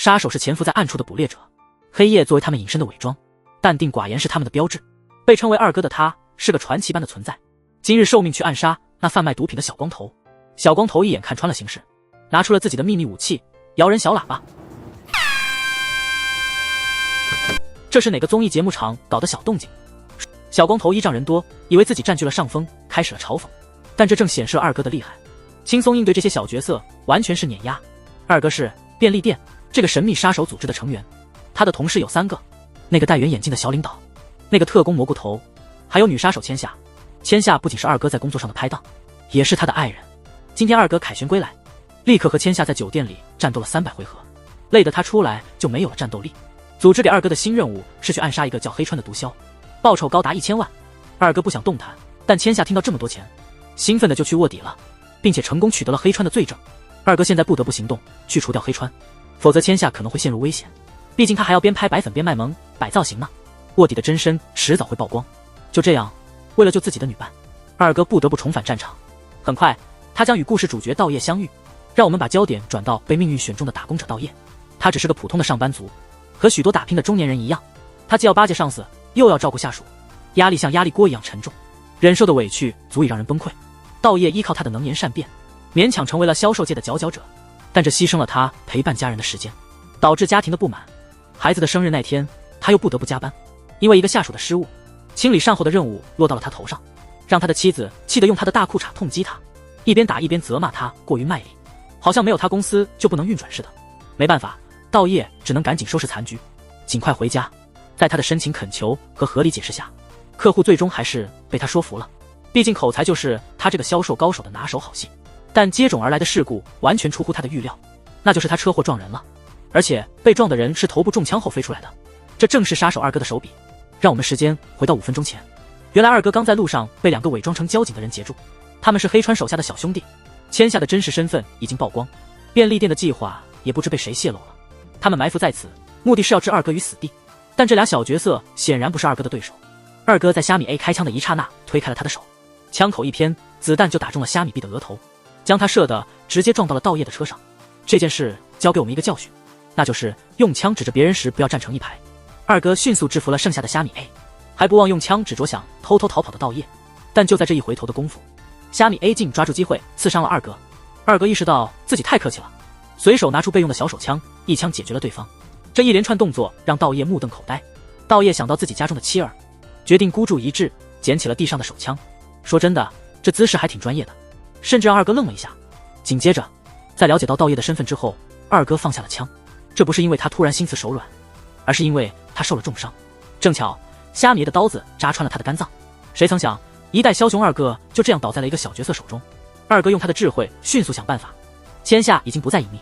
杀手是潜伏在暗处的捕猎者，黑夜作为他们隐身的伪装，淡定寡言是他们的标志。被称为二哥的他是个传奇般的存在，今日受命去暗杀那贩卖毒品的小光头。小光头一眼看穿了形势，拿出了自己的秘密武器摇人小喇叭。这是哪个综艺节目场搞的小动静？小光头依仗人多，以为自己占据了上风，开始了嘲讽，但这正显示二哥的厉害，轻松应对这些小角色完全是碾压。二哥是便利店这个神秘杀手组织的成员，他的同事有3个，那个戴圆眼镜的小领导，那个特工蘑菇头，还有女杀手千夏。千夏不仅是二哥在工作上的拍档，也是他的爱人。今天二哥凯旋归来，立刻和千夏在酒店里战斗了300回合，累得他出来就没有了战斗力。组织给二哥的新任务是去暗杀一个叫黑川的毒枭，报酬高达1000万。二哥不想动弹，但千夏听到这么多钱，兴奋的就去卧底了，并且成功取得了黑川的罪证。二哥现在不得不行动去除掉黑川，否则千夏可能会陷入危险，毕竟他还要边拍白粉边卖萌摆造型呢。卧底的真身迟早会曝光。就这样，为了救自己的女伴，二哥不得不重返战场。很快他将与故事主角道叶相遇，让我们把焦点转到被命运选中的打工者道叶。他只是个普通的上班族，和许多打拼的中年人一样，他既要巴结上司，又要照顾下属，压力像压力锅一样沉重，忍受的委屈足以让人崩溃。道叶依靠他的能言善辩，勉强成为了销售界的佼佼者，但这牺牲了他陪伴家人的时间，导致家庭的不满。孩子的生日那天，他又不得不加班，因为一个下属的失误，清理善后的任务落到了他头上，让他的妻子气得用他的大裤衩痛击他，一边打一边责骂他过于卖力，好像没有他公司就不能运转似的。没办法，道叶只能赶紧收拾残局，尽快回家。在他的深情恳求和合理解释下，客户最终还是被他说服了，毕竟口才就是他这个销售高手的拿手好戏。但接踵而来的事故完全出乎他的预料，那就是他车祸撞人了，而且被撞的人是头部中枪后飞出来的，这正是杀手二哥的手笔。让我们时间回到5分钟前，原来二哥刚在路上被2个伪装成交警的人截住，他们是黑川手下的小兄弟。千夏的真实身份已经曝光，便利店的计划也不知被谁泄露了，他们埋伏在此，目的是要置二哥于死地。但这俩小角色显然不是二哥的对手。二哥在虾米 A 开枪的一刹那推开了他的手，枪口一偏，子弹就打中了虾米 B 的额头，将他射的直接撞到了道叶的车上。这件事教给我们一个教训，那就是用枪指着别人时不要站成一排。二哥迅速制服了剩下的虾米 A， 还不忘用枪指着想偷偷逃跑的道叶。但就在这一回头的功夫，虾米 A 竟抓住机会刺伤了二哥。二哥意识到自己太客气了，随手拿出备用的小手枪，一枪解决了对方。这一连串动作让道叶目瞪口呆。道叶想到自己家中的妻儿，决定孤注一掷，捡起了地上的手枪。说真的，这姿势还挺专业的，甚至让二哥愣了一下。紧接着，在了解到道叶的身份之后，二哥放下了枪。这不是因为他突然心慈手软，而是因为他受了重伤。正巧虾米的刀子扎穿了他的肝脏，谁曾想一代枭雄二哥就这样倒在了一个小角色手中。二哥用他的智慧迅速想办法。千夏已经不再隐匿，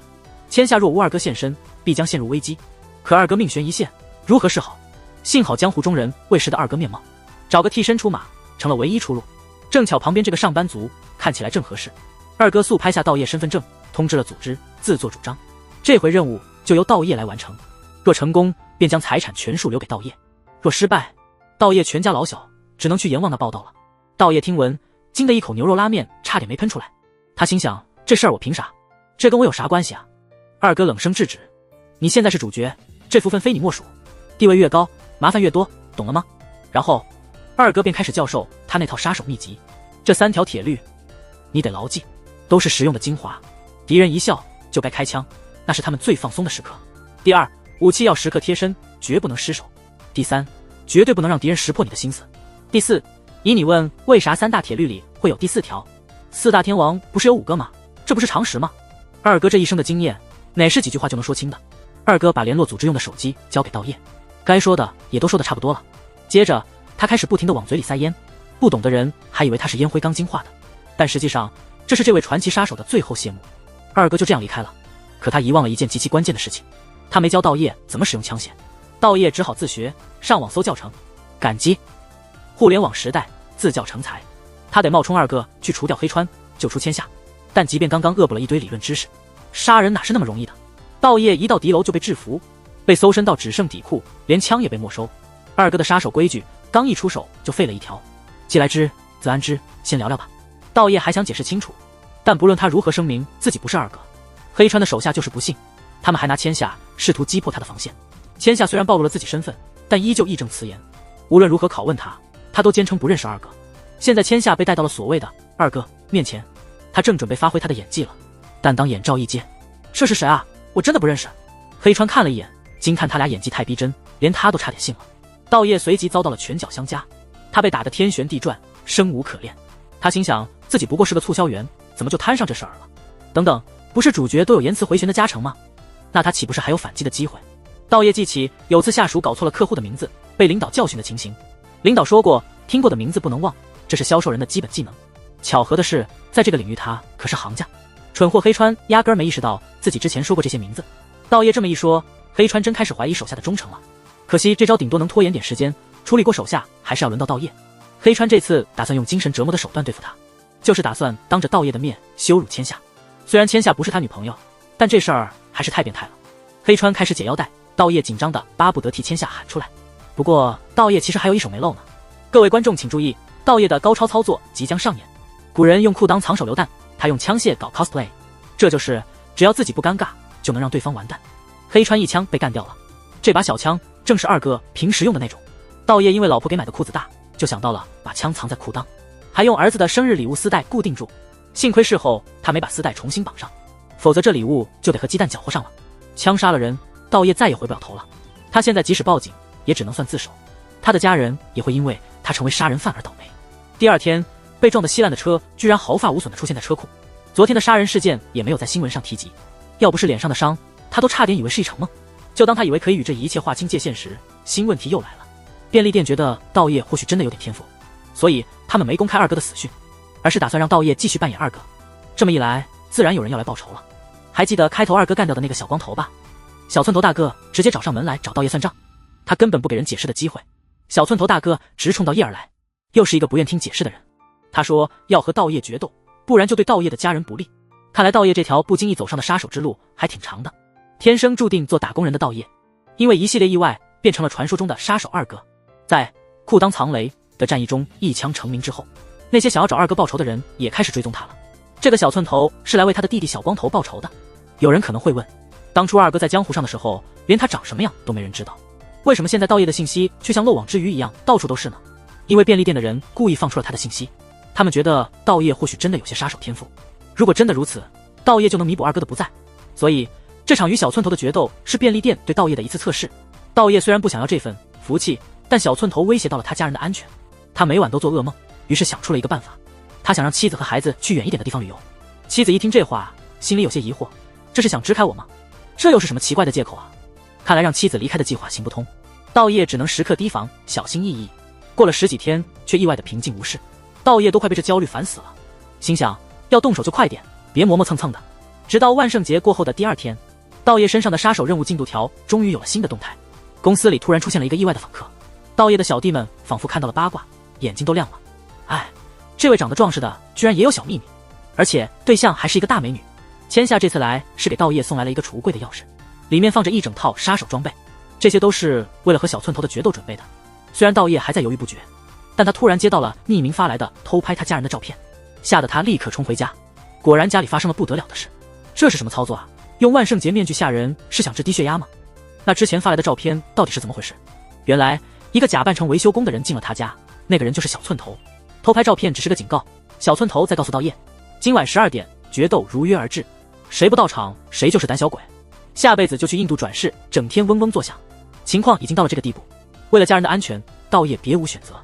千夏若无二哥现身，必将陷入危机。可二哥命悬一线，如何是好？幸好江湖中人未识得二哥面貌，找个替身出马成了唯一出路。正巧旁边这个上班族看起来正合适，二哥速拍下道叶身份证，通知了组织，自作主张。这回任务就由道叶来完成，若成功便将财产全数留给道叶，若失败，道叶全家老小只能去阎王那报道了。道叶听闻，惊得一口牛肉拉面差点没喷出来。他心想，这事儿我凭啥？这跟我有啥关系啊？二哥冷声制止，你现在是主角，这福分非你莫属，地位越高麻烦越多，懂了吗？然后二哥便开始教授他那套杀手秘籍。这3条铁律你得牢记，都是实用的精华。敌人一笑就该开枪，那是他们最放松的时刻。第2，武器要时刻贴身，绝不能失手。第3，绝对不能让敌人识破你的心思。第4，以你问为啥3大铁律里会有第4条？4大天王不是有5个吗？这不是常识吗？二哥这一生的经验，哪是几句话就能说清的？二哥把联络组织用的手机交给道叶，该说的也都说的差不多了。接着他开始不停地往嘴里塞烟，不懂的人还以为他是烟灰缸精化的，但实际上这是这位传奇杀手的最后谢幕。二哥就这样离开了，可他遗忘了一件极其关键的事情，他没教道叶怎么使用枪械。道叶只好自学，上网搜教程。感激互联网时代，自教成才，他得冒充二哥去除掉黑川，救出千夏。但即便刚刚恶补了一堆理论知识，杀人哪是那么容易的？道叶一到敌楼就被制服，被搜身到只剩底裤，连枪也被没收。二哥的杀手规矩刚一出手就废了一条，既来之则安之，先聊聊吧。道叶还想解释清楚，但不论他如何声明自己不是二哥，黑川的手下就是不信，他们还拿千夏试图击破他的防线。千夏虽然暴露了自己身份，但依旧义正辞严，无论如何拷问他，他都坚称不认识二哥。现在千夏被带到了所谓的二哥面前，他正准备发挥他的演技了，但当眼罩一揭，这是谁啊？我真的不认识。黑川看了一眼，惊叹他俩演技太逼真，连他都差点信了。道叶随即遭到了拳脚相加，他被打得天旋地转，生无可恋。他心想自己不过是个促销员，怎么就摊上这事儿了？等等，不是主角都有言辞回旋的加成吗？那他岂不是还有反击的机会？道叶记起有次下属搞错了客户的名字，被领导教训的情形。领导说过，听过的名字不能忘，这是销售人的基本技能。巧合的是，在这个领域他可是行家。蠢货黑川压根儿没意识到自己之前说过这些名字。道叶这么一说，黑川真开始怀疑手下的忠诚了。可惜这招顶多能拖延点时间，处理过手下还是要轮到道叶。黑川这次打算用精神折磨的手段对付他，就是打算当着道叶的面羞辱千夏。虽然千夏不是他女朋友，但这事儿还是太变态了。黑川开始解腰带，道叶紧张的巴不得替千夏喊出来。不过道叶其实还有一手没露呢。各位观众请注意，道叶的高超操作即将上演。古人用裤裆藏手榴弹，他用枪械搞 cosplay， 这就是只要自己不尴尬，就能让对方完蛋。黑川一枪被干掉了，这把小枪正是二哥平时用的那种。道叶因为老婆给买的裤子大，就想到了把枪藏在裤裆，还用儿子的生日礼物丝带固定住。幸亏事后他没把丝带重新绑上，否则这礼物就得和鸡蛋搅和上了。枪杀了人，道叶再也回不了头了。他现在即使报警，也只能算自首，他的家人也会因为他成为杀人犯而倒霉。第二天，被撞得稀烂的车居然毫发无损地出现在车库。昨天的杀人事件也没有在新闻上提及，要不是脸上的伤，他都差点以为是一场梦。就当他以为可以与这一切划清界限时，新问题又来了。便利店觉得道叶或许真的有点天赋，所以他们没公开二哥的死讯，而是打算让道叶继续扮演二哥。这么一来，自然有人要来报仇了。还记得开头二哥干掉的那个小光头吧？小寸头大哥直接找上门来找道叶算账，他根本不给人解释的机会。小寸头大哥直冲道叶而来，又是一个不愿听解释的人。他说要和道叶决斗，不然就对道叶的家人不利。看来道叶这条不经意走上的杀手之路还挺长的。天生注定做打工人的道叶，因为一系列意外变成了传说中的杀手二哥。在裤裆藏雷的战役中一枪成名之后，那些想要找二哥报仇的人也开始追踪他了。这个小寸头是来为他的弟弟小光头报仇的。有人可能会问，当初二哥在江湖上的时候，连他长什么样都没人知道，为什么现在道叶的信息却像漏网之鱼一样到处都是呢？因为便利店的人故意放出了他的信息，他们觉得道叶或许真的有些杀手天赋，如果真的如此，道叶就能弥补二哥的不在。所以这场与小寸头的决斗是便利店对道叶的一次测试。道叶虽然不想要这份福气，但小寸头威胁到了他家人的安全，他每晚都做噩梦，于是想出了一个办法，他想让妻子和孩子去远一点的地方旅游。妻子一听这话，心里有些疑惑，这是想支开我吗？这又是什么奇怪的借口啊？看来让妻子离开的计划行不通，道叶只能时刻提防，小心翼翼。过了10几天，却意外的平静无事。道叶都快被这焦虑烦死了，心想要动手就快点，别磨磨蹭蹭的。直到万圣节过后的第2天，道叶身上的杀手任务进度条终于有了新的动态。公司里突然出现了一个意外的访客，道叶的小弟们仿佛看到了八卦，眼睛都亮了。哎，这位长得壮实的居然也有小秘密，而且对象还是一个大美女。千夏这次来是给道叶送来了一个储物柜的钥匙，里面放着一整套杀手装备，这些都是为了和小寸头的决斗准备的。虽然道叶还在犹豫不决，但他突然接到了匿名发来的偷拍他家人的照片，吓得他立刻冲回家。果然家里发生了不得了的事。这是什么操作啊？用万圣节面具吓人是想治低血压吗？那之前发来的照片到底是怎么回事？原来一个假扮成维修工的人进了他家，那个人就是小寸头。偷拍照片只是个警告，小寸头在告诉道叶，今晚12点决斗如约而至，谁不到场谁就是胆小鬼，下辈子就去印度转世，整天嗡嗡作响。情况已经到了这个地步，为了家人的安全，道叶别无选择。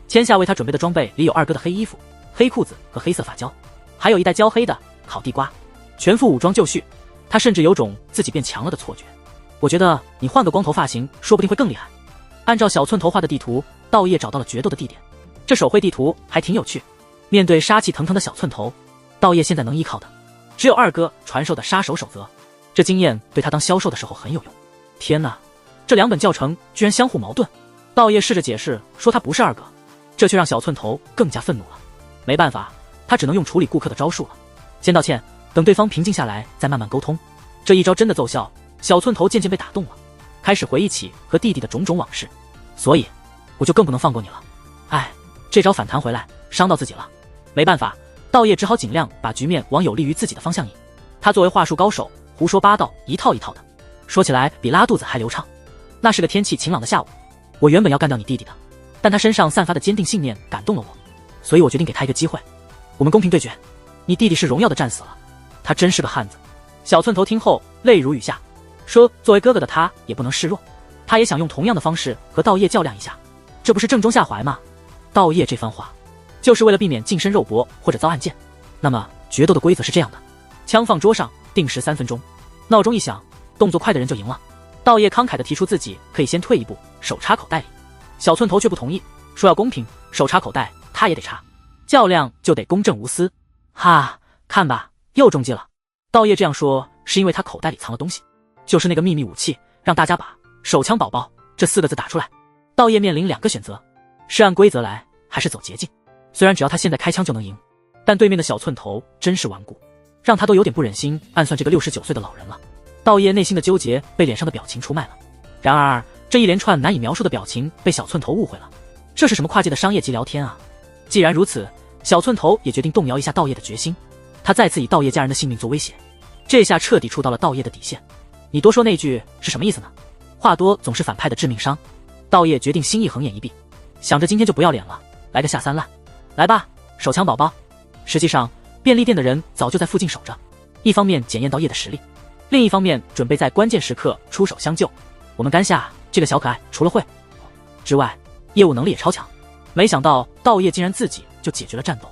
千夏为他准备的装备里有二哥的黑衣服、黑裤子和黑色发胶，还有一袋焦黑的烤地瓜，全副武装就绪。他甚至有种自己变强了的错觉。我觉得你换个光头发型，说不定会更厉害。按照小寸头画的地图，道叶找到了决斗的地点。这手绘地图还挺有趣。面对杀气腾腾的小寸头，道叶现在能依靠的只有二哥传授的杀手守则，这经验对他当销售的时候很有用。天哪，这2本教程居然相互矛盾。道叶试着解释说他不是二哥，这却让小寸头更加愤怒了。没办法，他只能用处理顾客的招数了。先道歉，等对方平静下来再慢慢沟通。这一招真的奏效，小寸头渐渐被打动了，开始回忆起和弟弟的种种往事。所以我就更不能放过你了。哎，这招反弹回来，伤到自己了。没办法，道叶只好尽量把局面往有利于自己的方向引。他作为话术高手，胡说八道一套一套的，说起来比拉肚子还流畅。那是个天气晴朗的下午，我原本要干掉你弟弟的，但他身上散发的坚定信念感动了我，所以我决定给他一个机会。我们公平对决，你弟弟是荣耀的战死了，他真是个汉子。小寸头听后泪如雨下，说作为哥哥的他也不能示弱，他也想用同样的方式和道业较量一下，这不是正中下怀吗？道业这番话就是为了避免近身肉搏或者遭暗箭。那么决斗的规则是这样的，枪放桌上，定时3分钟，闹钟一响，动作快的人就赢了。道业慷慨地提出自己可以先退一步，手插口袋里，小寸头却不同意，说要公平，手插口袋他也得插，较量就得公正无私。哈，看吧，又中计了。道业这样说是因为他口袋里藏了东西，就是那个秘密武器，让大家把手枪宝宝这4个字打出来。道业面临2个选择，是按规则来还是走捷径。虽然只要他现在开枪就能赢，但对面的小寸头真是顽固，让他都有点不忍心暗算这个69岁的老人了。道业内心的纠结被脸上的表情出卖了，然而这一连串难以描述的表情被小寸头误会了，这是什么跨界的商业级聊天啊？既然如此，小寸头也决定动摇一下道业的决心，他再次以道业家人的性命做威胁，这下彻底触到了道业的底线。你多说那句是什么意思呢？话多总是反派的致命伤。道业决定心一横眼一闭，想着今天就不要脸了，来个下三滥。来吧，手枪宝宝。实际上便利店的人早就在附近守着，一方面检验道业的实力，另一方面准备在关键时刻出手相救。我们干下这个小可爱除了会之外，业务能力也超强。没想到道业竟然自己就解决了战斗。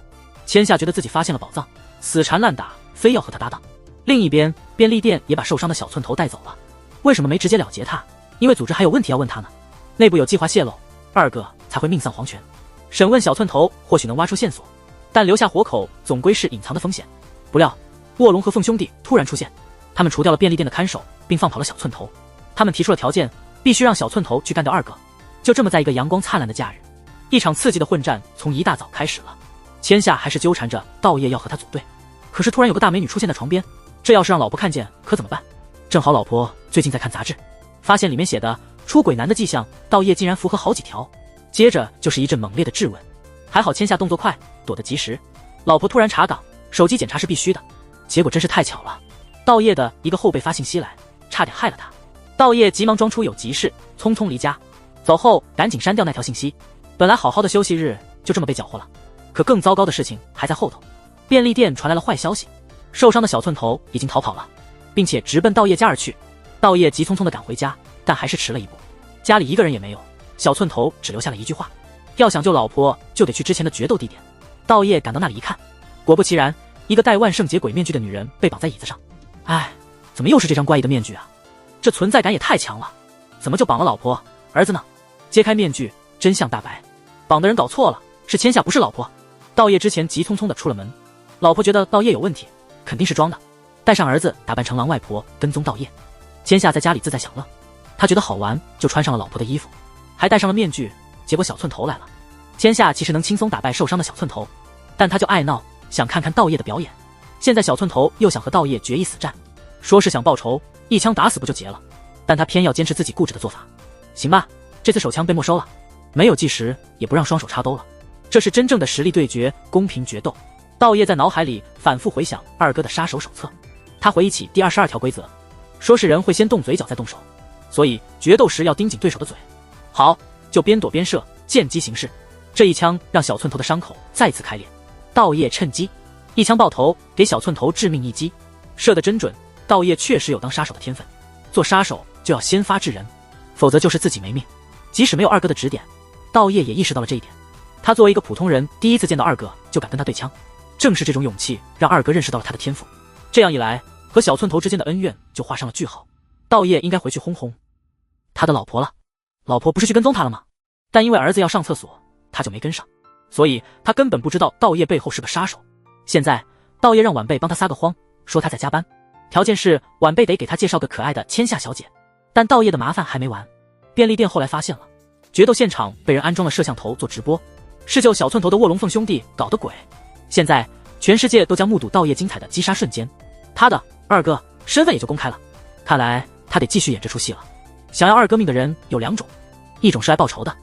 千夏觉得自己发现了宝藏，死缠烂打，非要和他搭档。另一边，便利店也把受伤的小寸头带走了。为什么没直接了结他？因为组织还有问题要问他呢。内部有计划泄露，二哥才会命丧黄泉。审问小寸头或许能挖出线索，但留下活口总归是隐藏的风险。不料卧龙和凤兄弟突然出现，他们除掉了便利店的看守，并放跑了小寸头。他们提出了条件，必须让小寸头去干掉二哥。就这么在一个阳光灿烂的假日，一场刺激的混战从一大早开始了。千夏还是纠缠着道业要和他组队，可是突然有个大美女出现在床边，这要是让老婆看见可怎么办？正好老婆最近在看杂志，发现里面写的出轨男的迹象，道业竟然符合好几条。接着就是一阵猛烈的质问，还好千夏动作快，躲得及时。老婆突然查岗，手机检查是必须的，结果真是太巧了，道业的一个后辈发信息来，差点害了他。道业急忙装出有急事，匆匆离家，走后赶紧删掉那条信息。本来好好的休息日就这么被搅和了，可更糟糕的事情还在后头。便利店传来了坏消息，受伤的小寸头已经逃跑了，并且直奔道业家而去。道业急匆匆地赶回家，但还是迟了一步，家里一个人也没有。小寸头只留下了一句话，要想救老婆就得去之前的决斗地点。道业赶到那里一看，果不其然，一个戴万圣节鬼面具的女人被绑在椅子上。哎，怎么又是这张怪异的面具啊？这存在感也太强了，怎么就绑了老婆儿子呢？揭开面具，真相大白，绑的人搞错了，是千夏不是老婆。道业之前急匆匆地出了门，老婆觉得道业有问题，肯定是装的，带上儿子打扮成狼外婆跟踪道业。千夏在家里自在享乐，他觉得好玩就穿上了老婆的衣服，还戴上了面具，结果小寸头来了。千夏其实能轻松打败受伤的小寸头，但他就爱闹，想看看道业的表演。现在小寸头又想和道业决一死战，说是想报仇，一枪打死不就结了？但他偏要坚持自己固执的做法。行吧，这次手枪被没收了，没有计时，也不让双手插兜了，这是真正的实力对决，公平决斗。道业在脑海里反复回想二哥的杀手手册，他回忆起第22条规则，说是人会先动嘴角再动手，所以决斗时要盯紧对手的嘴。好，就边躲边射，见机行事。这一枪让小寸头的伤口再次开裂，道业趁机一枪爆头，给小寸头致命一击，射得真准。道业确实有当杀手的天分，做杀手就要先发制人，否则就是自己没命。即使没有二哥的指点，道业也意识到了这一点。他作为一个普通人，第一次见到二哥就敢跟他对枪，正是这种勇气让二哥认识到了他的天赋。这样一来，和小寸头之间的恩怨就画上了句号。道业应该回去轰轰他的老婆了，老婆不是去跟踪他了吗？但因为儿子要上厕所，他就没跟上，所以他根本不知道道业背后是个杀手。现在道业让晚辈帮他撒个谎，说他在加班，条件是晚辈得给他介绍个可爱的千夏小姐。但道业的麻烦还没完，便利店后来发现了决斗现场被人安装了摄像头做直播，是救小寸头的卧龙凤兄弟搞的鬼。现在全世界都将目睹道业精彩的击杀瞬间，他的二哥身份也就公开了。看来他得继续演这出戏了。想要二哥命的人有2种，一种是爱报仇的，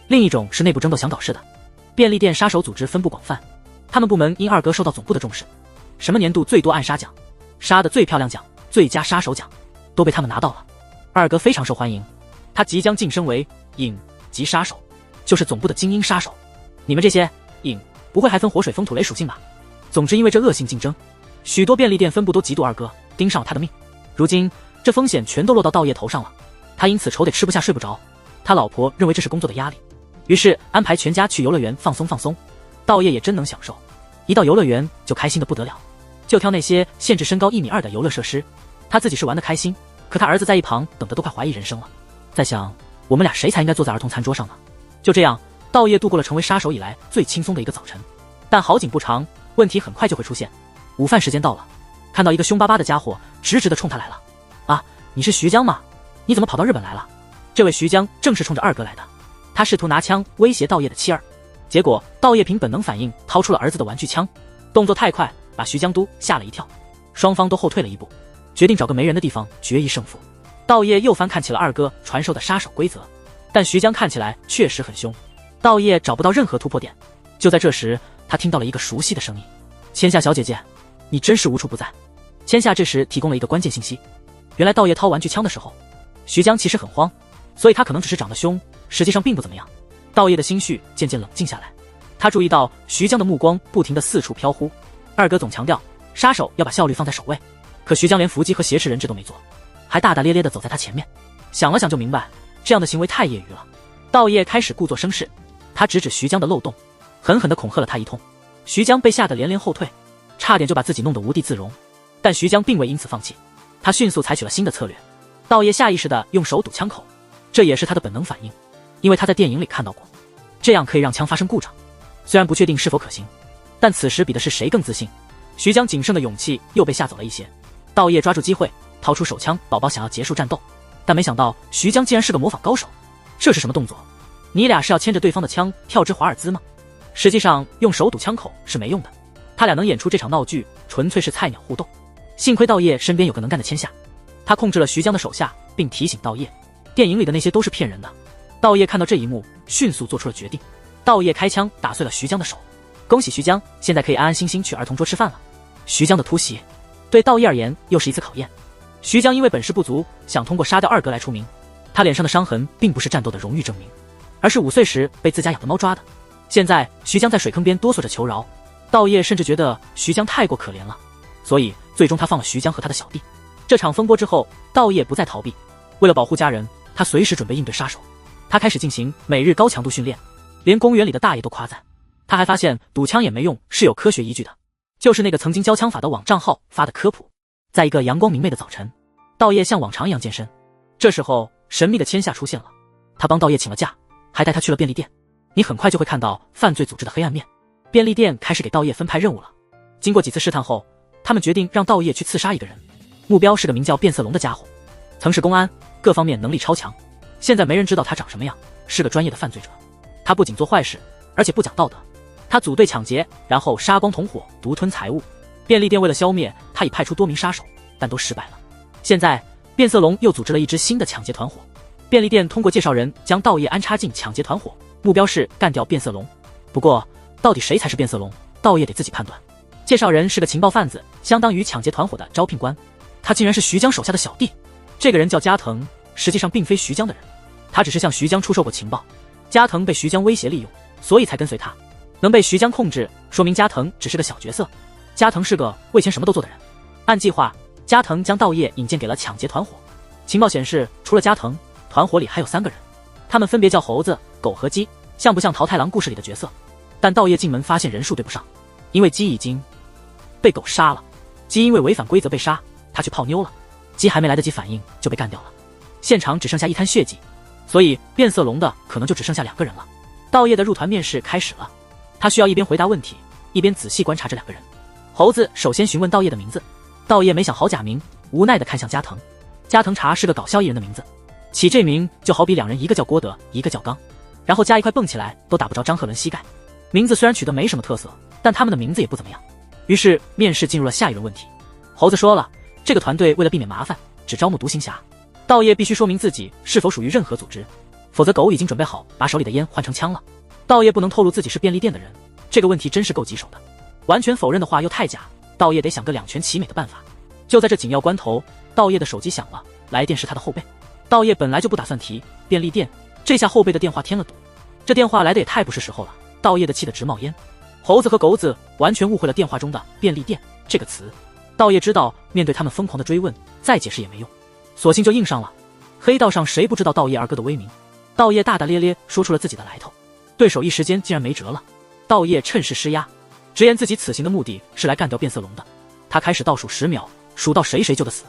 另一种是内部争斗想搞事的。便利店杀手组织分布广泛，他们部门因二哥受到总部的重视，什么年度最多暗杀奖、杀的最漂亮奖、最佳杀手奖都被他们拿到了。二哥非常受欢迎，他即将晋升为影级杀手，就是总部的精英杀手。你们这些影不会还分火水风土雷属性吧？总之因为这恶性竞争，许多便利店分部都嫉妒二哥，盯上了他的命。如今这风险全都落到道业头上了，他因此愁得吃不下睡不着。他老婆认为这是工作的压力，于是安排全家去游乐园放松放松。道业也真能享受，一到游乐园就开心的不得了，就挑那些限制身高1.2米的游乐设施。他自己是玩得开心，可他儿子在一旁等得都快怀疑人生了，在想我们俩谁才应该坐在儿童餐桌上呢？就这样，道业度过了成为杀手以来最轻松的一个早晨。但好景不长，问题很快就会出现。午饭时间到了，看到一个凶巴巴的家伙直直的冲他来了。啊，你是徐江吗？你怎么跑到日本来了？这位徐江正是冲着二哥来的，他试图拿枪威胁道业的妻儿，结果道业凭本能反应掏出了儿子的玩具枪，动作太快，把徐江都吓了一跳。双方都后退了一步，决定找个没人的地方决一胜负。道业又翻看起了二哥传授的杀手规则，但徐江看起来确实很凶，道业找不到任何突破点。就在这时，他听到了一个熟悉的声音：千夏小姐姐，你真是无处不在。千夏这时提供了一个关键信息，原来道业掏玩具枪的时候，徐江其实很慌，所以他可能只是长得凶，实际上并不怎么样。道业的心绪渐渐冷静下来，他注意到徐江的目光不停地四处飘忽。二哥总强调杀手要把效率放在首位，可徐江连伏击和挟持人质都没做，还大大咧咧地走在他前面。想了想就明白，这样的行为太业余了。道业开始故作声势，他直指徐江的漏洞，狠狠地恐吓了他一通。徐江被吓得连连后退，差点就把自己弄得无地自容。但徐江并未因此放弃，他迅速采取了新的策略。道业下意识地用手堵枪口，这也是他的本能反应，因为他在电影里看到过，这样可以让枪发生故障。虽然不确定是否可行，但此时比的是谁更自信。徐江仅剩的勇气又被吓走了一些。道业抓住机会掏出手枪，宝宝想要结束战斗，但没想到徐江竟然是个模仿高手。这是什么动作？你俩是要牵着对方的枪跳支华尔兹吗？实际上用手堵枪口是没用的，他俩能演出这场闹剧纯粹是菜鸟互动。幸亏道业身边有个能干的千夏，他控制了徐江的手下，并提醒道业，电影里的那些都是骗人的。道业看到这一幕，迅速做出了决定。道业开枪打碎了徐江的手，恭喜徐江，现在可以安安心心去儿童桌吃饭了。徐江的突袭对道业而言又是一次考验。徐江因为本事不足，想通过杀掉二哥来出名。他脸上的伤痕并不是战斗的荣誉证明，而是5岁时被自家养的猫抓的。现在徐江在水坑边哆嗦着求饶，道业甚至觉得徐江太过可怜了，所以最终他放了徐江和他的小弟。这场风波之后，道业不再逃避，为了保护家人，他随时准备应对杀手。他开始进行每日高强度训练，连公园里的大爷都夸赞。他还发现堵枪也没用是有科学依据的，就是那个曾经教枪法的网账号发的科普。在一个阳光明媚的早晨，道业像往常一样健身。这时候神秘的千夏出现了，他帮道业请了假，还带他去了便利店。你很快就会看到犯罪组织的黑暗面。便利店开始给道业分派任务了。经过几次试探后，他们决定让道业去刺杀一个人，目标是个名叫变色龙的家伙，曾是公安，各方面能力超强。现在没人知道他长什么样，是个专业的犯罪者。他不仅做坏事，而且不讲道德。他组队抢劫，然后杀光同伙，独吞财物。便利店为了消灭他，已派出多名杀手，但都失败了。现在变色龙又组织了一支新的抢劫团伙。便利店通过介绍人将道业安插进抢劫团伙，目标是干掉变色龙。不过到底谁才是变色龙，道业得自己判断。介绍人是个情报贩子，相当于抢劫团伙的招聘官。他竟然是徐江手下的小弟。这个人叫加藤，实际上并非徐江的人，他只是向徐江出售过情报。加藤被徐江威胁利用，所以才跟随他。能被徐江控制，说明加藤只是个小角色。加藤是个为钱什么都做的人。按计划，加藤将道业引荐给了抢劫团伙。情报显示，除了加藤，团伙里还有3个人，他们分别叫猴子、狗和鸡，像不像桃太郎故事里的角色？但道业进门发现人数对不上，因为鸡已经被狗杀了。鸡因为违反规则被杀，他去泡妞了。鸡还没来得及反应就被干掉了。现场只剩下一滩血迹，所以变色龙的可能就只剩下2个人了。道业的入团面试开始了，他需要一边回答问题，一边仔细观察这2个人。猴子首先询问道业的名字，道业没想好假名，无奈地看向加藤。加藤查是个搞笑艺人的名字，起这名就好比2人一个叫郭德，一个叫刚，然后加一块蹦起来都打不着张鹤伦膝盖。名字虽然取得没什么特色，但他们的名字也不怎么样。于是面试进入了下一轮问题。猴子说了，这个团队为了避免麻烦，只招募独行侠。道业必须说明自己是否属于任何组织，否则狗已经准备好把手里的烟换成枪了。道业不能透露自己是便利店的人，这个问题真是够棘手的。完全否认的话又太假，道业得想个2全其美的办法。就在这紧要关头，道业的手机响了，来电是他的后辈。道业本来就不打算提便利店，这下后辈的电话添了堵，这电话来的也太不是时候了。道业的气得直冒烟。猴子和狗子完全误会了电话中的便利店这个词。道业知道面对他们疯狂的追问，再解释也没用，索性就应上了。黑道上谁不知道道业二哥的威名？道业大大咧咧说出了自己的来头，对手一时间竟然没辙了。道业趁势施压，直言自己此行的目的是来干掉变色龙的。他开始倒数10秒，数到谁就得死。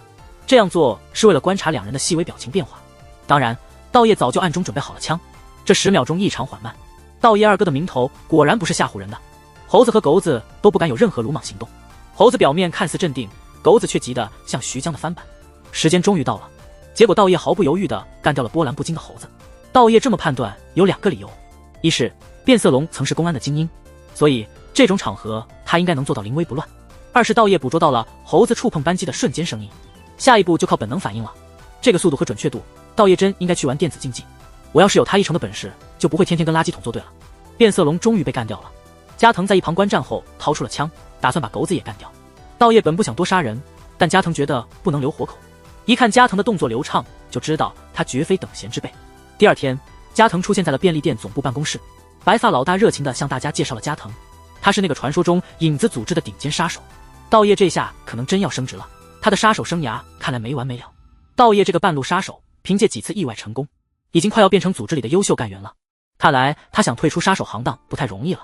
这样做是为了观察两人的细微表情变化。当然，道业早就暗中准备好了枪。这10秒钟异常缓慢。道业二哥的名头果然不是吓唬人的。猴子和狗子都不敢有任何鲁莽行动。猴子表面看似镇定，狗子却急得像徐江的翻版。时间终于到了，结果道业毫不犹豫地干掉了波澜不惊的猴子。道业这么判断有2个理由：一是变色龙曾是公安的精英，所以这种场合他应该能做到临危不乱；二是道业捕捉到了猴子触碰扳机的瞬间声音，下一步就靠本能反应了。这个速度和准确度，道业真应该去玩电子竞技。我要是有他1成的本事，就不会天天跟垃圾桶作对了。变色龙终于被干掉了。加藤在一旁观战后掏出了枪，打算把狗子也干掉。道业本不想多杀人，但加藤觉得不能留活口。一看加藤的动作流畅，就知道他绝非等闲之辈。第二天，加藤出现在了便利店总部办公室。白发老大热情地向大家介绍了加藤，他是那个传说中影子组织的顶尖杀手。道业这下可能真要升职了，他的杀手生涯看来没完没了。道业这个半路杀手，凭借几次意外成功，已经快要变成组织里的优秀干员了。看来他想退出杀手行当不太容易了，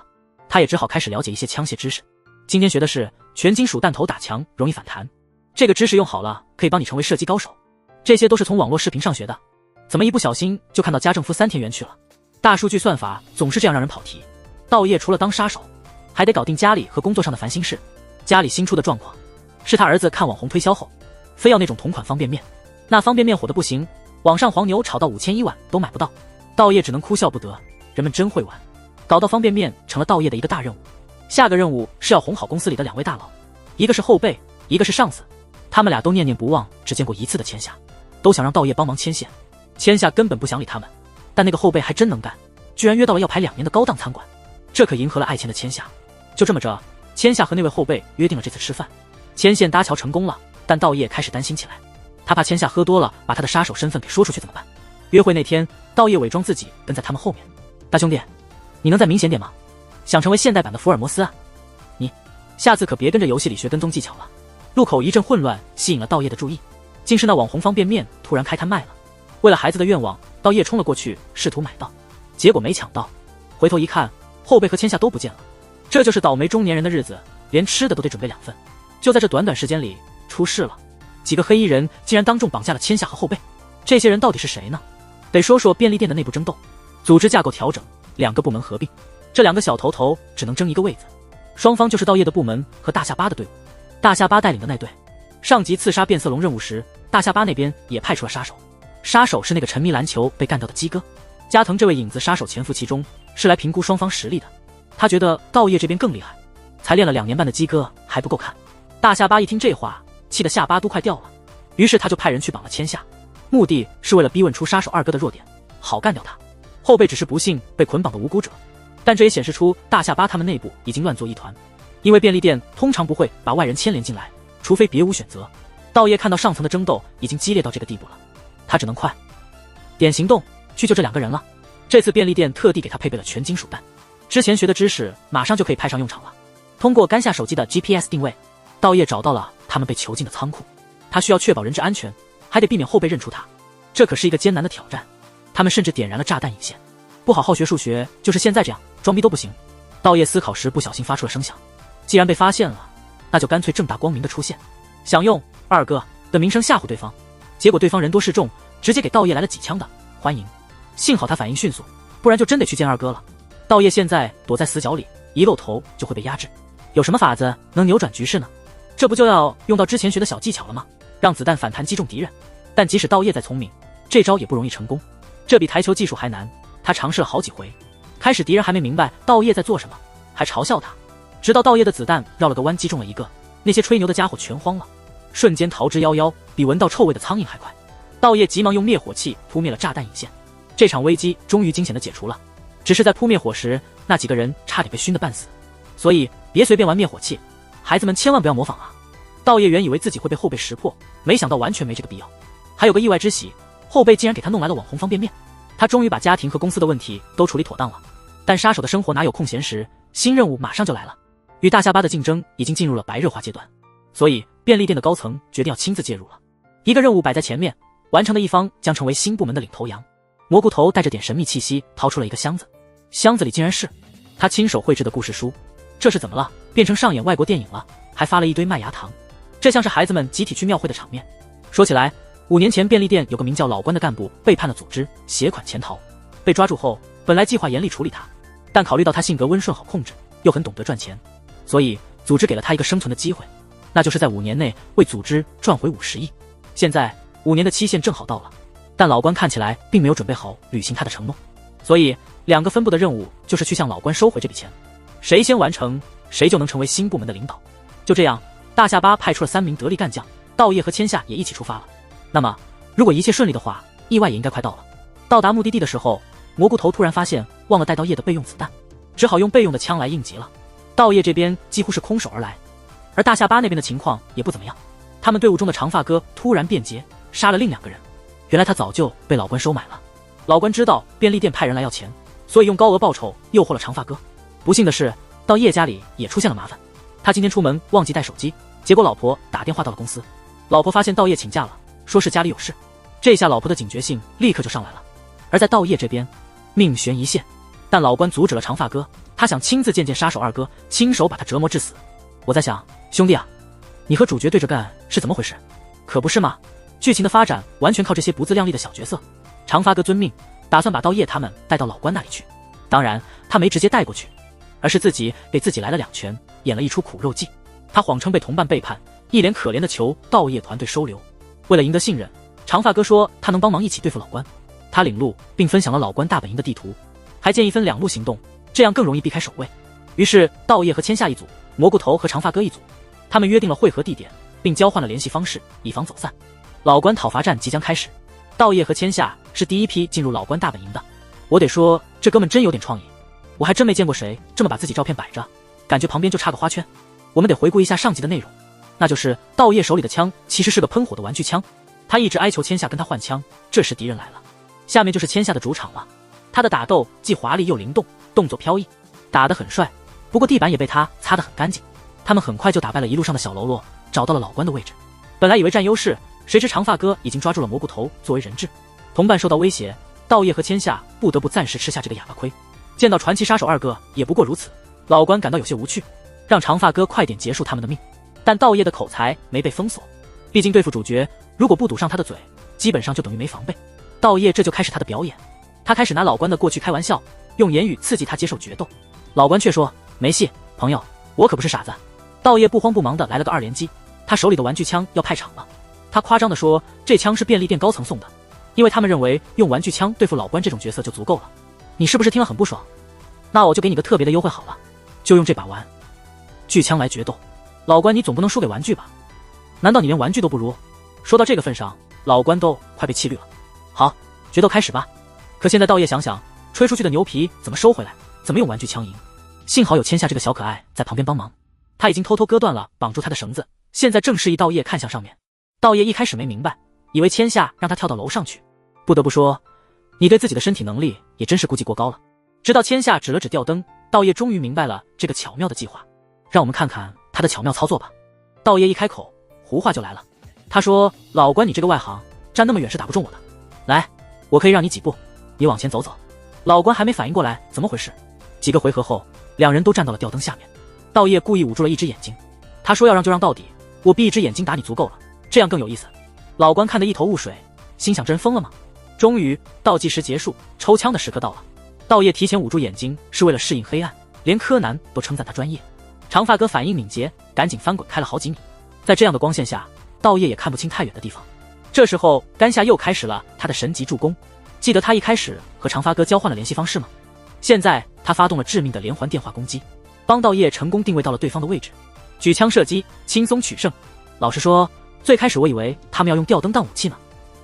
他也只好开始了解一些枪械知识。今天学的是全金属弹头打墙容易反弹，这个知识用好了可以帮你成为射击高手。这些都是从网络视频上学的，怎么一不小心就看到家政夫3田园去了？大数据算法总是这样让人跑题。道业除了当杀手，还得搞定家里和工作上的烦心事。家里新出的状况是他儿子看网红推销后，非要那种同款方便面，那方便面火得不行，网上黄牛炒到5000一碗都买不到。道业只能哭笑不得，人们真会玩，搞到方便面成了道业的一个大任务。下个任务是要哄好公司里的2位大佬，一个是后辈，一个是上司。他们俩都念念不忘只见过1次的千夏，都想让道业帮忙牵线。千夏根本不想理他们，但那个后辈还真能干，居然约到了要排2年的高档餐馆，这可迎合了爱钱的千夏。就这么着，千夏和那位后辈约定了这次吃饭。牵线搭桥成功了，但道业开始担心起来，他怕千夏喝多了把他的杀手身份给说出去怎么办。约会那天，道业伪装自己跟在他们后面。大兄弟，你能再明显点吗？想成为现代版的福尔摩斯啊？你下次可别跟着游戏里学跟踪技巧了。路口一阵混乱，吸引了道业的注意，竟是那网红方便面突然开摊卖了。为了孩子的愿望，道业冲了过去，试图买到，结果没抢到。回头一看，后辈和千夏都不见了。这就是倒霉中年人的日子，连吃的都得准备2份。就在这短短时间里，出事了。几个黑衣人竟然当众绑架了千夏和后辈。这些人到底是谁呢？得说说便利店的内部争斗。组织架构调整，2个部门合并，这2个小头头只能争一个位子。双方就是道业的部门和大下巴的队伍。大下巴带领的那队，上级刺杀变色龙任务时，大下巴那边也派出了杀手。杀手是那个沉迷篮球被干掉的鸡哥。加藤这位影子杀手潜伏其中，是来评估双方实力的。他觉得道业这边更厉害，才练了2年半的鸡哥还不够看。大下巴一听这话，气得下巴都快掉了，于是他就派人去绑了千夏，目的是为了逼问出杀手2哥的弱点，好干掉他。后辈只是不幸被捆绑的无辜者，但这也显示出大下巴他们内部已经乱作一团。因为便利店通常不会把外人牵连进来，除非别无选择。道业看到上层的争斗已经激烈到这个地步了，他只能快点行动去救这2个人了。这次便利店特地给他配备了全金属弹，之前学的知识马上就可以派上用场了。通过干下手机的 GPS 定位，道业找到了他们被囚禁的仓库。他需要确保人质安全，还得避免后辈认出他，这可是一个艰难的挑战。他们甚至点燃了炸弹引线，不好好学数学，就是现在这样装逼都不行。道业思考时不小心发出了声响，既然被发现了，那就干脆正大光明的出现，想用2哥的名声吓唬对方。结果对方人多势众，直接给道业来了几枪的欢迎。幸好他反应迅速，不然就真得去见2哥了。道业现在躲在死角里，一露头就会被压制。有什么法子能扭转局势呢？这不就要用到之前学的小技巧了吗？让子弹反弹击中敌人。但即使道业再聪明，这招也不容易成功，这比台球技术还难。他尝试了好几回，开始敌人还没明白道业在做什么，还嘲笑他，直到道业的子弹绕了个弯击中了一个，那些吹牛的家伙全慌了，瞬间逃之夭夭，比闻到臭味的苍蝇还快。道业急忙用灭火器扑灭了炸弹引线，这场危机终于惊险的解除了。只是在扑灭火时，那几个人差点被熏得半死，所以别随便玩灭火器，孩子们千万不要模仿啊。道业原以为自己会被后辈识破，没想到完全没这个必要。还有个意外之喜，后辈竟然给他弄来了网红方便面。他终于把家庭和公司的问题都处理妥当了。但杀手的生活哪有空闲时，新任务马上就来了。与大下巴的竞争已经进入了白热化阶段，所以便利店的高层决定要亲自介入了。一个任务摆在前面，完成的一方将成为新部门的领头羊。蘑菇头带着点神秘气息掏出了一个箱子，箱子里竟然是他亲手绘制的故事书。这是怎么了？变成上演外国电影了，还发了一堆麦芽糖。这像是孩子们集体去庙会的场面。说起来，5年前便利店有个名叫老关的干部背叛了组织，携款潜逃，被抓住后，本来计划严厉处理他，但考虑到他性格温顺好控制，又很懂得赚钱，所以组织给了他一个生存的机会，那就是在5年内为组织赚回50亿。现在5年的期限正好到了，但老关看起来并没有准备好履行他的承诺，所以2个分部的任务就是去向老关收回这笔钱，谁先完成，谁就能成为新部门的领导。就这样，大下巴派出了3名得力干将，道业和千夏也一起出发了。那么如果一切顺利的话，意外也应该快到了。到达目的地的时候，蘑菇头突然发现忘了带到叶的备用子弹，只好用备用的枪来应急了。道业这边几乎是空手而来，而大下巴那边的情况也不怎么样。他们队伍中的长发哥突然变节，杀了另2个人。原来他早就被老关收买了。老关知道便利店派人来要钱，所以用高额报酬诱惑了长发哥。不幸的是，到叶家里也出现了麻烦。他今天出门忘记带手机，结果老婆打电话到了公司。老婆发现道业请假了，说是家里有事。这下老婆的警觉性立刻就上来了。而在道业这边，命悬一线，但老关阻止了长发哥，他想亲自见见杀手2哥，亲手把他折磨致死。我在想，兄弟啊，你和主角对着干是怎么回事？可不是嘛，剧情的发展完全靠这些不自量力的小角色。长发哥遵命，打算把道业他们带到老关那里去。当然他没直接带过去，而是自己给自己来了2拳，演了一出苦肉计。他谎称被同伴背叛，一脸可怜的求道业团队收留。为了赢得信任，长发哥说他能帮忙一起对付老关。他领路并分享了老关大本营的地图，还建议分2路行动，这样更容易避开守卫。于是道业和千夏一组，蘑菇头和长发哥一组，他们约定了会合地点，并交换了联系方式，以防走散。老关讨伐战即将开始，道业和千夏是第一批进入老关大本营的。我得说，这哥们真有点创意，我还真没见过谁这么把自己照片摆着，感觉旁边就差个花圈。我们得回顾一下上集的内容，那就是道业手里的枪其实是个喷火的玩具枪，他一直哀求千夏跟他换枪。这时敌人来了，下面就是千夏的主场了。他的打斗既华丽又灵动，动作飘逸，打得很帅，不过地板也被他擦得很干净。他们很快就打败了一路上的小喽啰，找到了老关的位置。本来以为占优势，谁知长发哥已经抓住了蘑菇头作为人质，同伴受到威胁，道业和千夏不得不暂时吃下这个哑巴亏。见到传奇杀手2哥也不过如此，老关感到有些无趣，让长发哥快点结束他们的命。但道业的口才没被封锁，毕竟对付主角，如果不堵上他的嘴，基本上就等于没防备。道业这就开始他的表演，他开始拿老关的过去开玩笑，用言语刺激他接受决斗。老关却说没戏，朋友，我可不是傻子。道业不慌不忙的来了个2连击，他手里的玩具枪要派场了。他夸张的说这枪是便利店高层送的，因为他们认为用玩具枪对付老关这种角色就足够了。你是不是听了很不爽？那我就给你个特别的优惠好了，就用这把玩具枪来决斗。老关，你总不能输给玩具吧？难道你连玩具都不如？说到这个份上，老关都快被气绿了。好，决斗开始吧。可现在道业想想，吹出去的牛皮怎么收回来？怎么用玩具枪赢？幸好有千夏这个小可爱在旁边帮忙，他已经偷偷割断了绑住他的绳子，现在正示意道业看向上面。道业一开始没明白，以为千夏让他跳到楼上去。不得不说，你对自己的身体能力也真是估计过高了。直到千夏指了指吊灯，道业终于明白了这个巧妙的计划。让我们看看他的巧妙操作吧。道业一开口，胡话就来了。他说，老关，你这个外行，站那么远是打不中我的。来，我可以让你几步，你往前走走。老关还没反应过来怎么回事，几个回合后，2人都站到了吊灯下面。道业故意捂住了一只眼睛，他说要让就让到底，我闭一只眼睛打你足够了，这样更有意思。老关看得一头雾水，心想真疯了吗？终于倒计时结束，抽枪的时刻到了。道业提前捂住眼睛是为了适应黑暗，连柯南都称赞他专业。长发哥反应敏捷，赶紧翻滚开了好几米。在这样的光线下，道业也看不清太远的地方。这时候甘夏又开始了他的神级助攻，记得他一开始和长发哥交换了联系方式吗？现在他发动了致命的连环电话攻击，帮道业成功定位到了对方的位置，举枪射击，轻松取胜。老实说，最开始我以为他们要用吊灯当武器呢，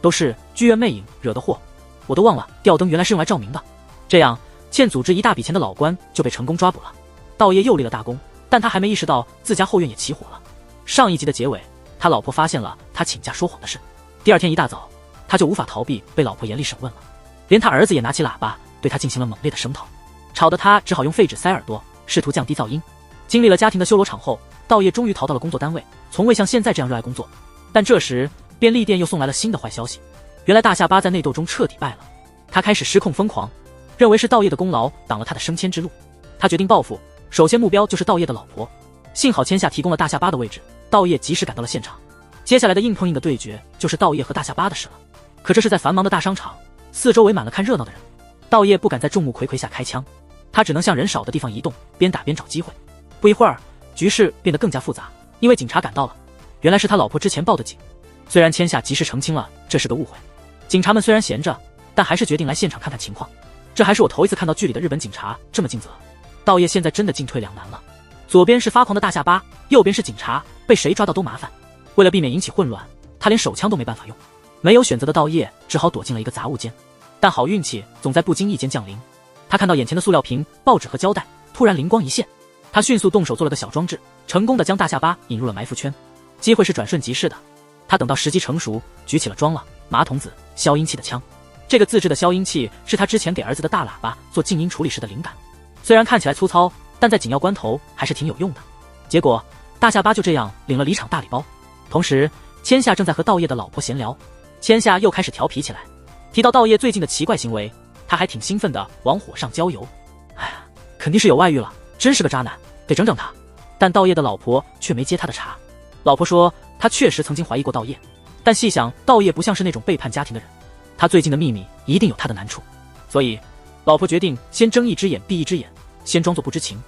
都是剧院魅影惹的祸，我都忘了吊灯原来是用来照明的。这样欠组织一大笔钱的老关就被成功抓捕了。道业又立了大功，但他还没意识到自家后院也起火了。上一集的结尾，他老婆发现了他请假说谎的事。第2天一大早，他就无法逃避被老婆严厉审问了。连他儿子也拿起喇叭对他进行了猛烈的声讨，吵得他只好用废纸塞耳朵，试图降低噪音。经历了家庭的修罗场后，道业终于逃到了工作单位，从未像现在这样热爱工作。但这时便利店又送来了新的坏消息，原来大下巴在内斗中彻底败了，他开始失控疯狂，认为是道业的功劳挡了他的升迁之路。他决定报复，首先目标就是道业的老婆。幸好千夏提供了大下巴的位置，道业及时赶到了现场。接下来的硬碰硬的对决就是道业和大下巴的事了。可这是在繁忙的大商场，四周围满了看热闹的人，道业不敢在众目睽睽下开枪，他只能向人少的地方移动，边打边找机会。不一会儿，局势变得更加复杂，因为警察赶到了，原来是他老婆之前报的警。虽然千夏及时澄清了这是个误会，警察们虽然闲着，但还是决定来现场看看情况。这还是我头一次看到剧里的日本警察这么尽责。道业现在真的进退两难了，左边是发狂的大下巴，右边是警察，被谁抓到都麻烦。为了避免引起混乱，他连手枪都没办法用。没有选择的道业只好躲进了一个杂物间，但好运气总在不经意间降临。他看到眼前的塑料瓶、报纸和胶带，突然灵光一现，他迅速动手做了个小装置，成功的将大下巴引入了埋伏圈。机会是转瞬即逝的，他等到时机成熟，举起了装了马桶子、消音器的枪。这个自制的消音器是他之前给儿子的大喇叭做静音处理时的灵感，虽然看起来粗糙，但在紧要关头还是挺有用的。结果大下巴就这样领了离场大礼包。同时千夏正在和道业的老婆闲聊，千夏又开始调皮起来，提到道业最近的奇怪行为，他还挺兴奋的往火上浇油。哎呀，肯定是有外遇了，真是个渣男，得整整他。但道业的老婆却没接他的茬。老婆说他确实曾经怀疑过道业，但细想道业不像是那种背叛家庭的人，他最近的秘密一定有他的难处，所以老婆决定先睁一只眼闭一只眼，先装作不知情。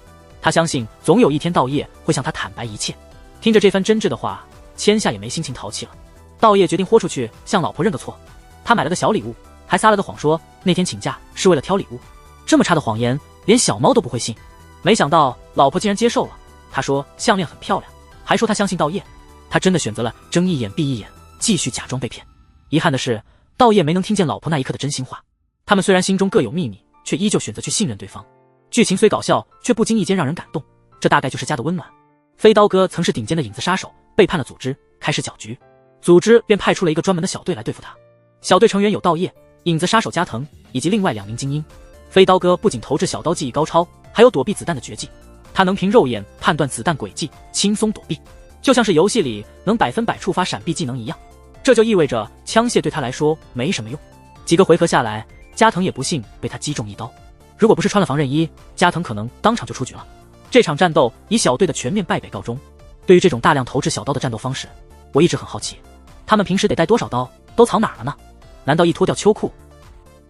他相信总有一天道业会向他坦白一切。听着这番真挚的话，千夏也没心情淘气了。道业决定豁出去向老婆认个错，他买了个小礼物，还撒了个谎说那天请假是为了挑礼物。这么差的谎言连小猫都不会信。没想到老婆竟然接受了，他说项链很漂亮，还说他相信道业。他真的选择了睁一眼闭一眼，继续假装被骗。遗憾的是道业没能听见老婆那一刻的真心话，他们虽然心中各有秘密，却依旧选择去信任对方。剧情虽搞笑，却不经意间让人感动，这大概就是家的温暖。飞刀哥曾是顶尖的影子杀手，背叛了组织，开始搅局，组织便派出了一个专门的小队来对付他。小队成员有道业、影子杀手加藤以及另外2名精英。飞刀哥不仅投掷小刀技艺高超，还有躲避子弹的绝技，他能凭肉眼判断子弹轨迹，轻松躲避，就像是游戏里能100%触发闪避技能一样。这就意味着枪械对他来说没什么用。几个回合下来，加藤也不幸被他击中一刀，如果不是穿了防刃衣，加藤可能当场就出局了。这场战斗以小队的全面败北告终。对于这种大量投掷小刀的战斗方式，我一直很好奇，他们平时得带多少刀，都藏哪儿了呢？难道一脱掉秋裤，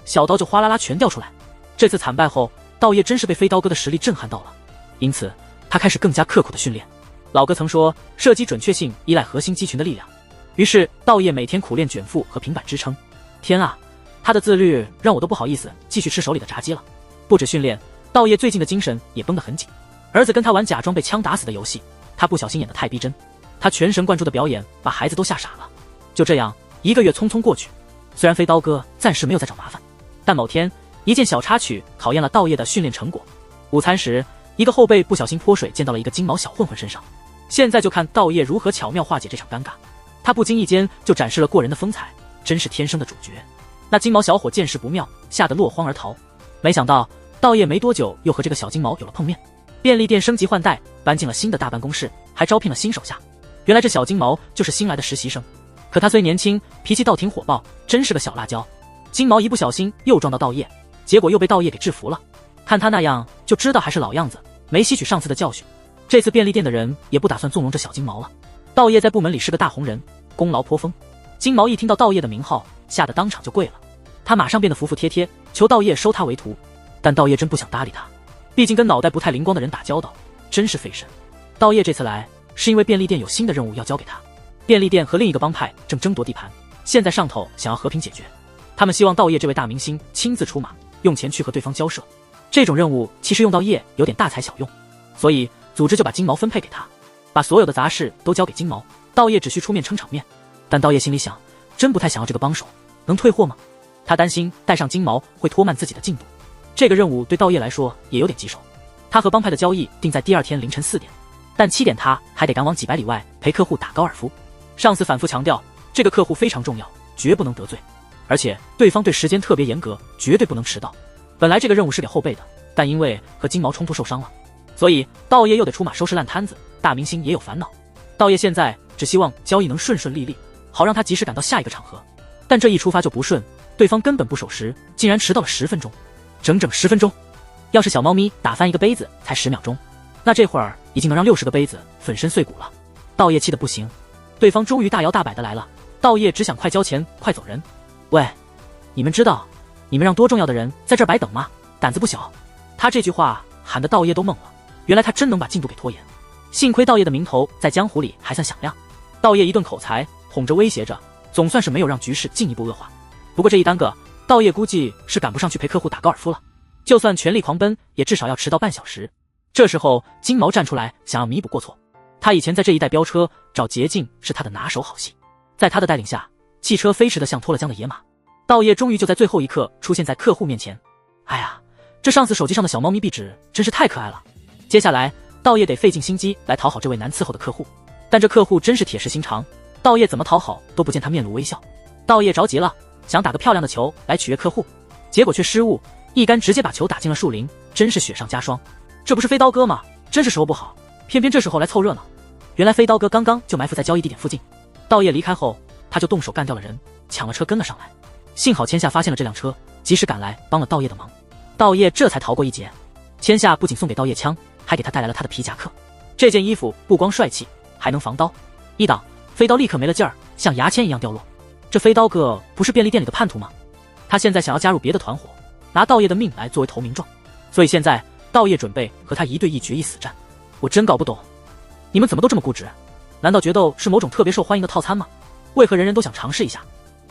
小刀就哗啦啦全掉出来？这次惨败后，道业真是被飞刀哥的实力震撼到了，因此他开始更加刻苦的训练。老哥曾说，射击准确性依赖核心肌群的力量，于是道业每天苦练卷腹和平板支撑。天啊，他的自律让我都不好意思继续吃手里的炸鸡了。不止训练，道业最近的精神也绷得很紧。儿子跟他玩假装被枪打死的游戏，他不小心演得太逼真，他全神贯注的表演把孩子都吓傻了。就这样1个月匆匆过去，虽然飞刀哥暂时没有再找麻烦，但某天一件小插曲考验了道业的训练成果。午餐时，一个后辈不小心泼水溅到了一个金毛小混混身上，现在就看道业如何巧妙化解这场尴尬。他不经意间就展示了过人的风采，真是天生的主角。那金毛小伙见势不妙，吓得落荒而逃。没想到道业没多久又和这个小金毛有了碰面。便利店升级换代，搬进了新的大办公室，还招聘了新手下。原来这小金毛就是新来的实习生，可他虽年轻，脾气倒挺火爆，真是个小辣椒。金毛一不小心又撞到道业，结果又被道业给制服了。看他那样就知道还是老样子，没吸取上次的教训。这次便利店的人也不打算纵容这小金毛了。道业在部门里是个大红人，功劳颇丰。金毛一听到道业的名号，吓得当场就跪了。他马上变得服服帖帖，求道业收他为徒。但道业真不想搭理他，毕竟跟脑袋不太灵光的人打交道真是费神。道业这次来是因为便利店有新的任务要交给他。便利店和另一个帮派正争夺地盘，现在上头想要和平解决，他们希望道业这位大明星亲自出马，用钱去和对方交涉。这种任务其实用道业有点大材小用，所以组织就把金毛分配给他，把所有的杂事都交给金毛，道业只需出面撑场面。但道业心里想，真不太想要这个帮手，能退货吗？他担心带上金毛会拖慢自己的进度。这个任务对道业来说也有点棘手，他和帮派的交易定在第2天凌晨4点，但7点他还得赶往几百里外陪客户打高尔夫。上司反复强调，这个客户非常重要，绝不能得罪。而且对方对时间特别严格，绝对不能迟到。本来这个任务是给后备的，但因为和金毛冲突受伤了，所以道业又得出马收拾烂摊子。大明星也有烦恼，道业现在只希望交易能顺顺利利，好让他及时赶到下一个场合。但这一出发就不顺，对方根本不守时，竟然迟到了10分钟，整整10分钟。要是小猫咪打翻一个杯子才10秒钟，那这会儿已经能让60个杯子粉身碎骨了。道业气得不行，对方终于大摇大摆的来了，道业只想快交钱快走人。喂，你们知道你们让多重要的人在这儿白等吗？胆子不小。他这句话喊得道业都懵了，原来他真能把进度给拖延。幸亏道业的名头在江湖里还算响亮，道业一顿口才哄着威胁着，总算是没有让局势进一步恶化。不过这一耽搁，道业估计是赶不上去陪客户打高尔夫了，就算全力狂奔也至少要迟到半小时。这时候金毛站出来想要弥补过错，他以前在这一带飙车找捷径是他的拿手好戏，在他的带领下，汽车飞驰的像脱了缰的野马。道业终于就在最后一刻出现在客户面前。哎呀，这上次手机上的小猫咪壁纸真是太可爱了。接下来道业得费尽心机来讨好这位难伺候的客户，但这客户真是铁石心肠，道业怎么讨好都不见他面露微笑。道业着急了，想打个漂亮的球来取悦客户，结果却失误，一杆直接把球打进了树林，真是雪上加霜。这不是飞刀哥吗？真是时候不好，偏偏这时候来凑热闹。原来飞刀哥刚刚就埋伏在交易地点附近，道业离开后，他就动手干掉了人，抢了车跟了上来。幸好千夏发现了这辆车，及时赶来帮了道业的忙，道业这才逃过一劫。千夏不仅送给道业枪，还给他带来了他的皮夹克。这件衣服不光帅气，还能防刀。一挡，飞刀立刻没了劲儿，像牙签一样掉落。这飞刀哥不是便利店里的叛徒吗？他现在想要加入别的团伙，拿道业的命来作为投名状，所以现在道业准备和他一对一决一死战。我真搞不懂，你们怎么都这么固执？难道决斗是某种特别受欢迎的套餐吗？为何人人都想尝试一下？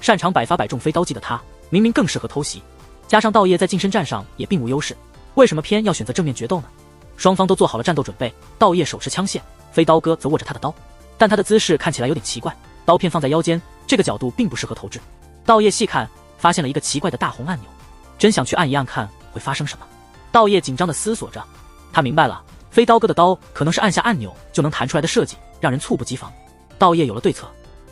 擅长百发百中飞刀技的他，明明更适合偷袭，加上道业在近身战上也并无优势，为什么偏要选择正面决斗呢？双方都做好了战斗准备，道业手持枪械，飞刀哥则握着他的刀，但他的姿势看起来有点奇怪，刀片放在腰间，这个角度并不适合投掷。道业细看，发现了一个奇怪的大红按钮，真想去按一按看会发生什么。道业紧张地思索着，他明白了，飞刀哥的刀可能是按下按钮就能弹出来的设计，让人猝不及防。道业有了对策，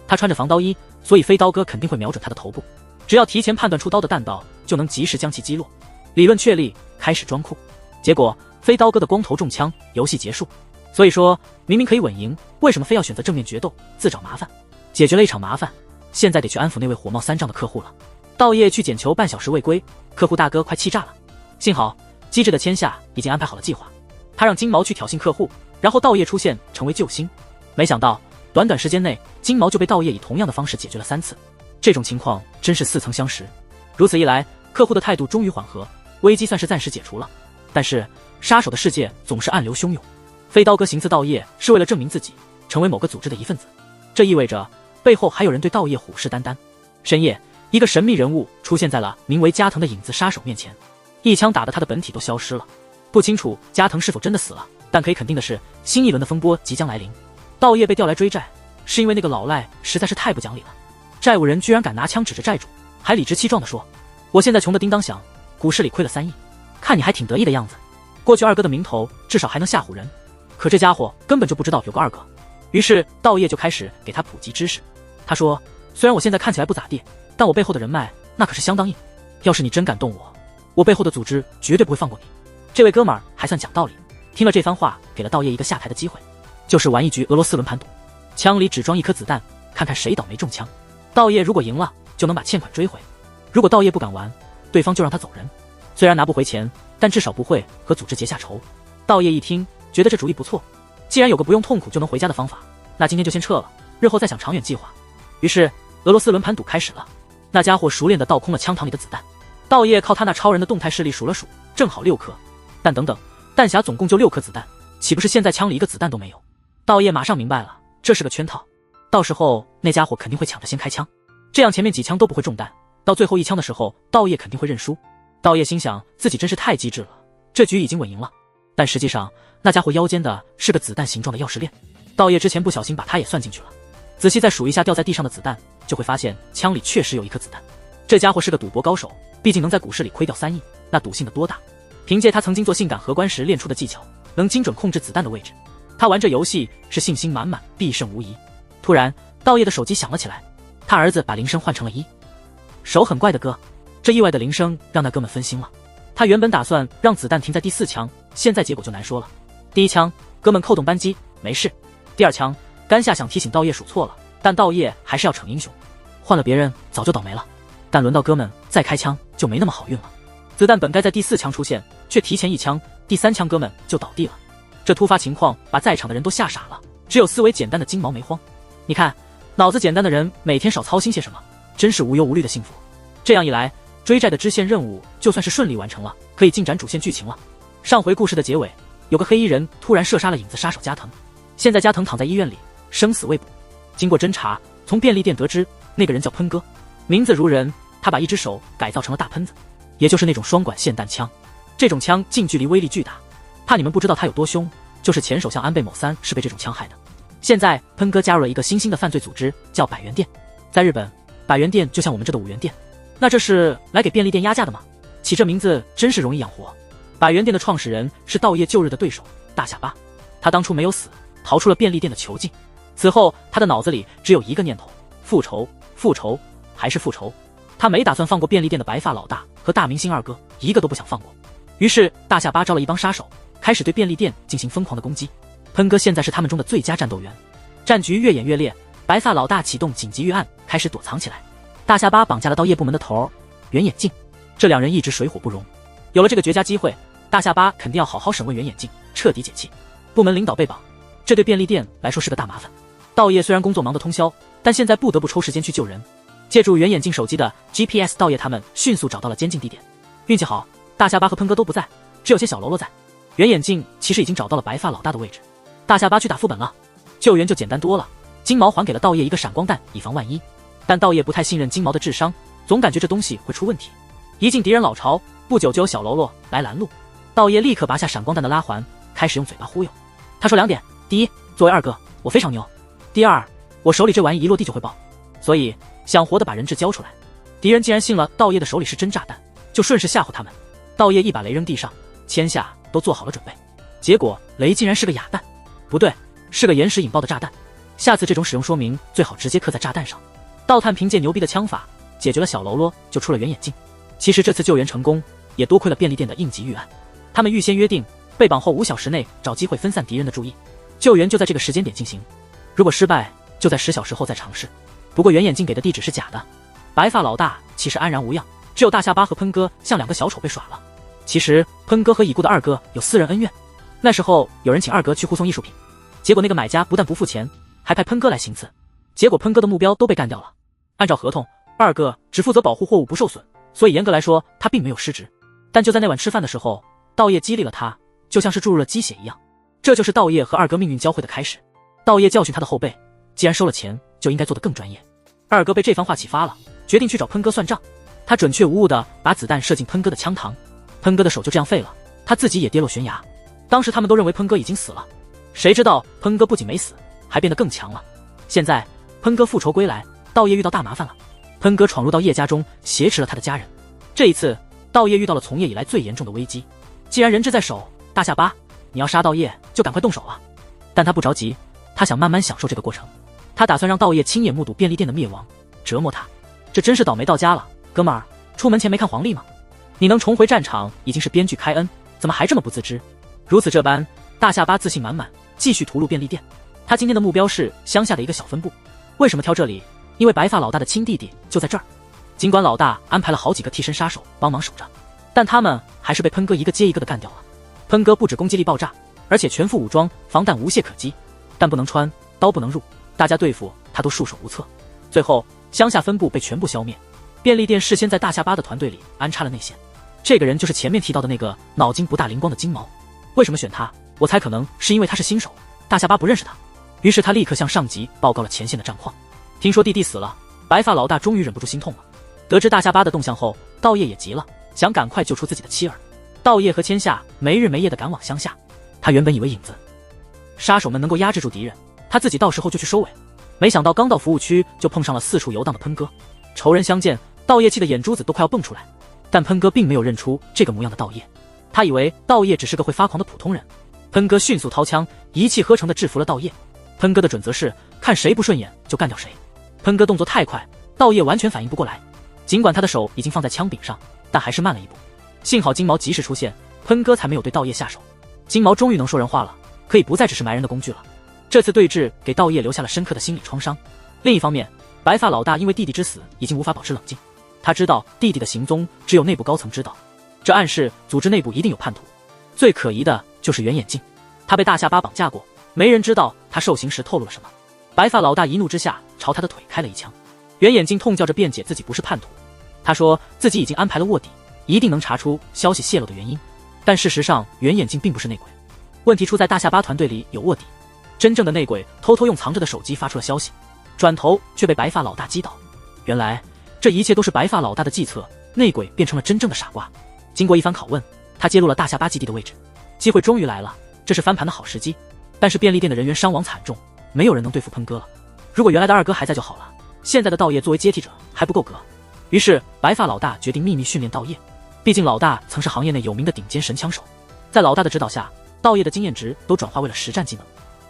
他穿着防刀衣，所以飞刀哥肯定会瞄准他的头部，只要提前判断出刀的弹道，就能及时将其击落。理论确立，开始装酷。结果飞刀哥的光头中枪，游戏结束。所以说明明可以稳赢，为什么非要选择正面决斗，自找麻烦？解决了一场麻烦，现在得去安抚那位火冒三丈的客户了。道业去捡球半小时未归，客户大哥快气炸了。幸好机智的千夏已经安排好了计划，他让金毛去挑衅客户，然后道业出现成为救星。没想到短短时间内，金毛就被道业以同样的方式解决了3次。这种情况真是似曾相识。如此一来，客户的态度终于缓和，危机算是暂时解除了。但是杀手的世界总是暗流汹涌，飞刀哥行刺道业是为了证明自己，成为某个组织的一份子，这意味着背后还有人对道业虎视眈眈。深夜，一个神秘人物出现在了名为加藤的影子杀手面前，一枪打得他的本体都消失了。不清楚加藤是否真的死了，但可以肯定的是，新一轮的风波即将来临。道业被调来追债，是因为那个老赖实在是太不讲理了，债务人居然敢拿枪指着债主，还理直气壮地说，我现在穷得叮当响，股市里亏了3亿，看你还挺得意的样子。过去二哥的名头至少还能吓唬人，可这家伙根本就不知道有个二哥。于是道业就开始给他普及知识。他说，虽然我现在看起来不咋地，但我背后的人脉那可是相当硬，要是你真敢动我，我背后的组织绝对不会放过你。这位哥们儿还算讲道理，听了这番话，给了道业一个下台的机会，就是玩一局俄罗斯轮盘赌，枪里只装1颗子弹，看看谁倒霉中枪。道业如果赢了，就能把欠款追回；如果道业不敢玩，对方就让他走人。虽然拿不回钱，但至少不会和组织结下仇。道业一听，觉得这主意不错，既然有个不用痛苦就能回家的方法，那今天就先撤了，日后再想长远计划。于是俄罗斯轮盘赌开始了，那家伙熟练地倒空了枪膛里的子弹。道业靠他那超人的动态视力数了数，正好6颗。但等等，弹匣总共就6颗子弹，岂不是现在枪里一个子弹都没有？道业马上明白了，这是个圈套，到时候那家伙肯定会抢着先开枪，这样前面几枪都不会中弹，到最后一枪的时候，道业肯定会认输。道业心想，自己真是太机智了，这局已经稳赢了。但实际上那家伙腰间的是个子弹形状的钥匙链，道业之前不小心把它也算进去了。仔细再数一下掉在地上的子弹，就会发现枪里确实有1颗子弹。这家伙是个赌博高手，毕竟能在股市里亏掉3亿，那赌性得多大？凭借他曾经做性感荷官时练出的技巧，能精准控制子弹的位置，他玩这游戏是信心满满，必胜无疑。突然道业的手机响了起来，他儿子把铃声换成了1。手很怪的哥。这意外的铃声让那哥们分心了。他原本打算让子弹停在第4枪，现在结果就难说了。第1枪，哥们扣动扳机，没事。第2枪，甘夏想提醒道业数错了，但道业还是要逞英雄。换了别人早就倒霉了，但轮到哥们再开枪就没那么好运了。子弹本该在第4枪出现，却提前1枪，第3枪哥们就倒地了。这突发情况把在场的人都吓傻了，只有思维简单的金毛没慌。你看，脑子简单的人每天少操心些什么，真是无忧无虑的幸福。这样一来，追债的支线任务就算是顺利完成了，可以进展主线剧情了。上回故事的结尾，有个黑衣人突然射杀了影子杀手加藤，现在加藤躺在医院里，生死未卜。经过侦查，从便利店得知那个人叫喷哥，名字如人，他把一只手改造成了大喷子，也就是那种双管霰弹枪。这种枪近距离威力巨大，怕你们不知道他有多凶，就是前首相安倍某三是被这种枪害的。现在喷哥加入了一个新兴的犯罪组织，叫百元店。在日本，百元店就像我们这的5元店。那这是来给便利店压价的吗？起这名字真是容易养活。百元店的创始人是道业旧日的对手大下巴，他当初没有死，逃出了便利店的囚禁。此后他的脑子里只有一个念头：复仇，复仇，还是复仇。他没打算放过便利店的白发老大和大明星二哥，一个都不想放过。于是大下巴招了一帮杀手，开始对便利店进行疯狂的攻击。喷哥现在是他们中的最佳战斗员。战局越演越烈，白发老大启动紧急预案，开始躲藏起来。大下巴绑架了盗业部门的头袁眼镜，这2人一直水火不容。有了这个绝佳机会，大下巴肯定要好好审问袁眼镜，彻底解气。部门领导被绑，这对便利店来说是个大麻烦。盗业虽然工作忙得通宵，但现在不得不抽时间去救人。借助袁眼镜手机的 GPS， 盗业他们迅速找到了监禁地点。运气好，大下巴和喷哥都不在，只有些小喽啰在。袁眼镜其实已经找到了白发老大的位置，大下巴去打副本了。救援就简单多了，金毛还给了盗业一个闪光弹，以防万一。但道业不太信任金毛的智商，总感觉这东西会出问题。一进敌人老巢，不久就有小喽啰来拦路。道业立刻拔下闪光弹的拉环，开始用嘴巴忽悠。他说2点：第一，作为二哥，我非常牛；第二，我手里这玩意一落地就会爆，所以想活的把人质交出来。敌人竟然信了道业的手里是真炸弹，就顺势吓唬他们。道业一把雷扔地上，千下都做好了准备，结果雷竟然是个哑弹，不对，是个延时引爆的炸弹。下次这种使用说明最好直接刻在炸弹上。盗探凭借牛逼的枪法解决了小喽啰，就出了圆眼镜。其实这次救援成功，也多亏了便利店的应急预案。他们预先约定，被绑后5小时内找机会分散敌人的注意，救援就在这个时间点进行。如果失败，就在10小时后再尝试。不过圆眼镜给的地址是假的，白发老大其实安然无恙，只有大下巴和喷哥像2个小丑被耍了。其实喷哥和已故的二哥有私人恩怨，那时候有人请二哥去护送艺术品，结果那个买家不但不付钱，还派喷哥来行刺，结果喷哥的目标都被干掉了。按照合同，二哥只负责保护货物不受损，所以严格来说他并没有失职。但就在那晚吃饭的时候，道业激励了他，就像是注入了鸡血一样。这就是道业和二哥命运交汇的开始。道业教训他的后辈，既然收了钱，就应该做得更专业。二哥被这番话启发了，决定去找喷哥算账。他准确无误地把子弹射进喷哥的枪膛，喷哥的手就这样废了，他自己也跌落悬崖。当时他们都认为喷哥已经死了，谁知道喷哥不仅没死，还变得更强了。现在喷哥复仇归来，道业遇到大麻烦了。喷哥闯入到叶家中，挟持了他的家人。这一次道业遇到了从业以来最严重的危机。既然人质在手，大下巴，你要杀道业就赶快动手啊！但他不着急，他想慢慢享受这个过程。他打算让道业亲眼目睹便利店的灭亡，折磨他。这真是倒霉到家了，哥们儿，出门前没看黄历吗？你能重回战场已经是编剧开恩，怎么还这么不自知？如此这般，大下巴自信满满，继续屠戮便利店。他今天的目标是乡下的一个小分部。为什么挑这里？因为白发老大的亲弟弟就在这儿。尽管老大安排了好几个替身杀手帮忙守着，但他们还是被喷哥一个接一个的干掉了。喷哥不止攻击力爆炸，而且全副武装，防弹无懈可击，弹不能穿，刀不能入，大家对付他都束手无策。最后乡下分部被全部消灭。便利店事先在大下巴的团队里安插了内线，这个人就是前面提到的那个脑筋不大灵光的金毛。为什么选他？我猜可能是因为他是新手，大下巴不认识他，于是他立刻向上级报告了前线的战况。听说弟弟死了，白发老大终于忍不住心痛了。得知大下巴的动向后，道业也急了，想赶快救出自己的妻儿。道业和千夏没日没夜地赶往乡下。他原本以为影子杀手们能够压制住敌人，他自己到时候就去收尾，没想到刚到服务区就碰上了四处游荡的喷哥。仇人相见，道业气的眼珠子都快要蹦出来。但喷哥并没有认出这个模样的道业，他以为道业只是个会发狂的普通人。喷哥迅速掏枪，一气呵成地制服了道业。喷哥的准则是看谁不顺眼就干掉谁。喷哥动作太快，道业完全反应不过来。尽管他的手已经放在枪柄上，但还是慢了一步。幸好金毛及时出现，喷哥才没有对道业下手。金毛终于能说人话了，可以不再只是埋人的工具了。这次对峙给道业留下了深刻的心理创伤。另一方面，白发老大因为弟弟之死已经无法保持冷静，他知道弟弟的行踪只有内部高层知道，这暗示组织内部一定有叛徒。最可疑的就是圆眼镜，他被大下巴绑架过，没人知道他受刑时透露了什么。白发老大一怒之下朝他的腿开了一枪，圆眼镜痛叫着辩解自己不是叛徒，他说自己已经安排了卧底，一定能查出消息泄露的原因。但事实上圆眼镜并不是内鬼，问题出在大下巴团队里有卧底，真正的内鬼偷偷用藏着的手机发出了消息，转头却被白发老大击倒。原来这一切都是白发老大的计策，内鬼变成了真正的傻瓜。经过一番拷问，他揭露了大下巴基地的位置，机会终于来了，这是翻盘的好时机。但是便利店的人员伤亡惨重，没有人能对付喷哥了。如果原来的二哥还在就好了，现在的道业作为接替者还不够格。于是白发老大决定秘密训练道业，毕竟老大曾是行业内有名的顶尖神枪手。在老大的指导下，道业的经验值都转化为了实战技能，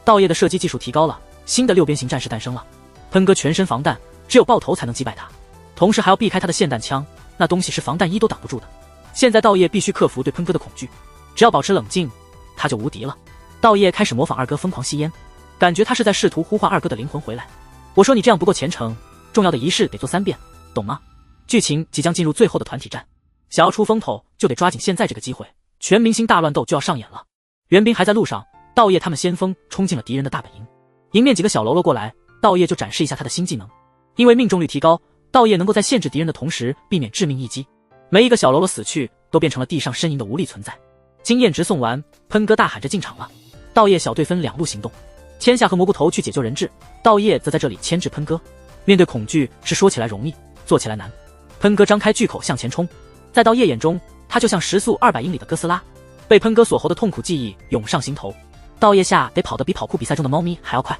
道业的射击技术提高了，新的6边形战士诞生了。喷哥全身防弹，只有爆头才能击败他，同时还要避开他的霰弹枪，那东西是防弹衣都挡不住的。现在道业必须克服对喷哥的恐惧，只要保持冷静，他就无敌了。道业开始模仿二哥疯狂吸烟，感觉他是在试图呼唤二哥的灵魂回来。我说你这样不够虔诚，重要的仪式得做3遍，懂吗？剧情即将进入最后的团体战，想要出风头就得抓紧现在这个机会，全明星大乱斗就要上演了。援兵还在路上，道业他们先锋冲进了敌人的大本营，迎面几个小喽啰过来，道业就展示一下他的新技能。因为命中率提高，道业能够在限制敌人的同时避免致命一击，每一个小喽啰死去都变成了地上呻吟的无力存在。经验值送完，喷哥大喊着进场了。道业小队分2路行动，千夏和蘑菇头去解救人质，道业则在这里牵制喷哥。面对恐惧是说起来容易，做起来难。喷哥张开巨口向前冲，在道业眼中，他就像时速200英里的哥斯拉，被喷哥锁喉的痛苦记忆涌上心头。道业下得跑得比跑酷比赛中的猫咪还要快。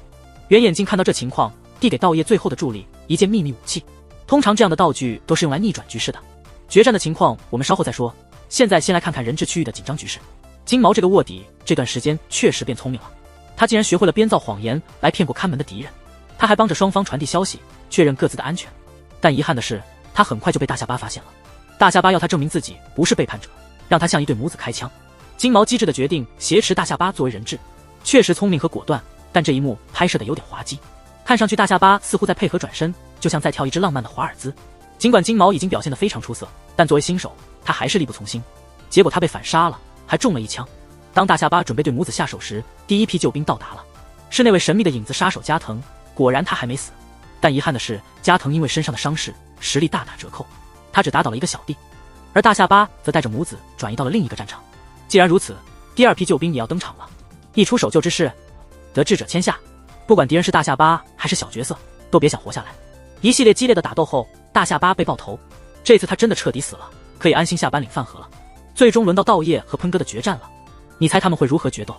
圆眼镜看到这情况，递给道业最后的助力，一件秘密武器。通常这样的道具都是用来逆转局势的。决战的情况我们稍后再说，现在先来看看人质区域的紧张局势。金毛这个卧底这段时间确实变聪明了，他竟然学会了编造谎言来骗过看门的敌人，他还帮着双方传递消息，确认各自的安全。但遗憾的是，他很快就被大下巴发现了。大下巴要他证明自己不是背叛者，让他像一对母子开枪。金毛机智的决定挟持大下巴作为人质，确实聪明和果断，但这一幕拍摄的有点滑稽，看上去大下巴似乎在配合转身，就像在跳一支浪漫的华尔兹。尽管金毛已经表现得非常出色，但作为新手，他还是力不从心。结果他被反杀了，还中了一枪。当大下巴准备对母子下手时，第一批救兵到达了，是那位神秘的影子杀手加藤。果然他还没死，但遗憾的是，加藤因为身上的伤势，实力大打折扣，他只打倒了一个小弟，而大下巴则带着母子转移到了另一个战场。既然如此，第2批救兵也要登场了。一出手就之势，得志者千下，不管敌人是大下巴还是小角色，都别想活下来。一系列激烈的打斗后，大下巴被爆头，这次他真的彻底死了，可以安心下班领饭盒了。最终轮到道业和喷哥的决战了，你猜他们会如何决斗？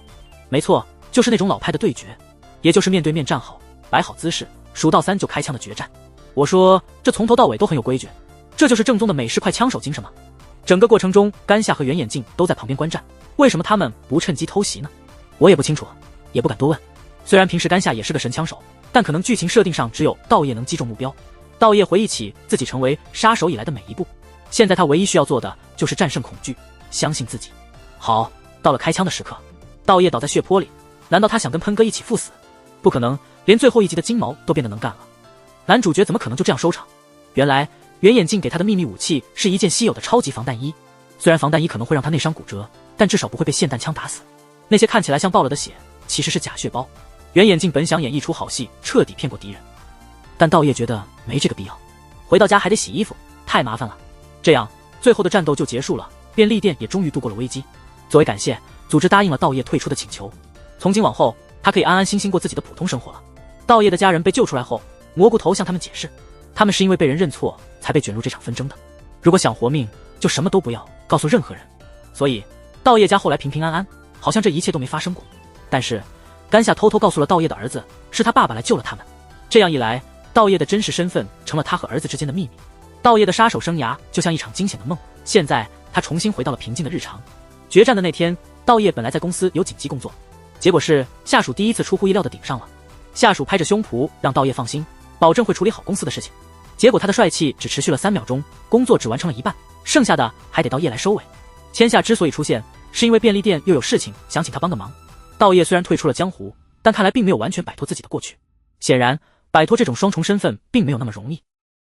没错，就是那种老派的对决，也就是面对面站好，摆好姿势，数到3就开枪的决战。我说这从头到尾都很有规矩，这就是正宗的美式快枪手精神吗？整个过程中，甘夏和圆眼镜都在旁边观战，为什么他们不趁机偷袭呢？我也不清楚，也不敢多问。虽然平时甘夏也是个神枪手，但可能剧情设定上只有道业能击中目标。道业回忆起自己成为杀手以来的每一步，现在他唯一需要做的就是战胜恐惧，相信自己。好，到了开枪的时刻，道业倒在血泊里，难道他想跟喷哥一起赴死？不可能，连最后一集的金毛都变得能干了，男主角怎么可能就这样收场？原来圆眼镜给他的秘密武器是一件稀有的超级防弹衣，虽然防弹衣可能会让他内伤骨折，但至少不会被霰弹枪打死。那些看起来像爆了的血，其实是假血包。圆眼镜本想演一出好戏，彻底骗过敌人，但道业觉得没这个必要，回到家还得洗衣服，太麻烦了。这样，最后的战斗就结束了，便利店也终于度过了危机。作为感谢，组织答应了道业退出的请求，从今往后，他可以安安心心过自己的普通生活了。道业的家人被救出来后，蘑菇头向他们解释，他们是因为被人认错才被卷入这场纷争的，如果想活命，就什么都不要告诉任何人。所以道业家后来平平安安，好像这一切都没发生过。但是甘夏偷偷告诉了道业的儿子，是他爸爸来救了他们。这样一来，道业的真实身份成了他和儿子之间的秘密。道业的杀手生涯就像一场惊险的梦，现在他重新回到了平静的日常。决战的那天，道业本来在公司有紧急工作，结果是下属第一次出乎意料的顶上了。下属拍着胸脯让道业放心，保证会处理好公司的事情。结果他的帅气只持续了3秒钟，工作只完成了一半，剩下的还得道业来收尾。千夏之所以出现，是因为便利店又有事情想请他帮个忙。道业虽然退出了江湖，但看来并没有完全摆脱自己的过去。显然，摆脱这种双重身份并没有那么容易。